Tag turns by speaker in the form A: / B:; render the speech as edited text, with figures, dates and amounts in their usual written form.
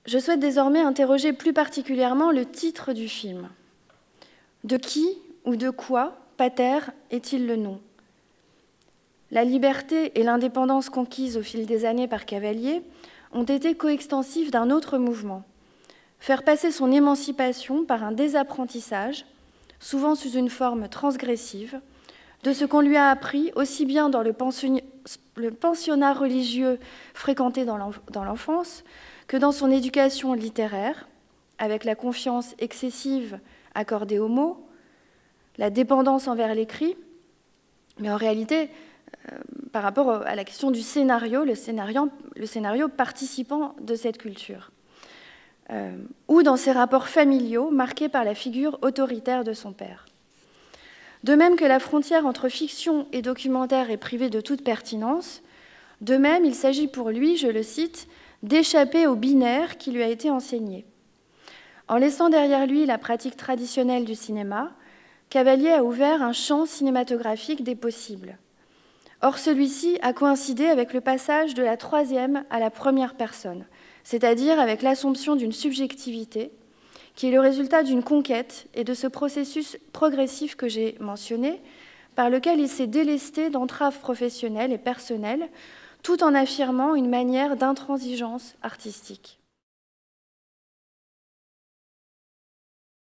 A: Je souhaite désormais interroger plus particulièrement le titre du film. De qui ou de quoi Pater est-il le nom? La liberté et l'indépendance conquises au fil des années par Cavalier ont été coextensives d'un autre mouvement, faire passer son émancipation par un désapprentissage, souvent sous une forme transgressive, de ce qu'on lui a appris aussi bien dans le pensionnat religieux fréquenté dans l'enfance que dans son éducation littéraire, avec la confiance excessive accordée aux mots, la dépendance envers l'écrit, mais en réalité, par rapport à la question du scénario, le scénario participant de cette culture, ou dans ses rapports familiaux marqués par la figure autoritaire de son père. De même que la frontière entre fiction et documentaire est privée de toute pertinence, de même il s'agit pour lui, je le cite, d'échapper au binaire qui lui a été enseigné. En laissant derrière lui la pratique traditionnelle du cinéma, Cavalier a ouvert un champ cinématographique des possibles. Or, celui-ci a coïncidé avec le passage de la troisième à la première personne, c'est-à-dire avec l'assomption d'une subjectivité qui est le résultat d'une conquête et de ce processus progressif que j'ai mentionné, par lequel il s'est délesté d'entraves professionnelles et personnelles, tout en affirmant une manière d'intransigeance artistique.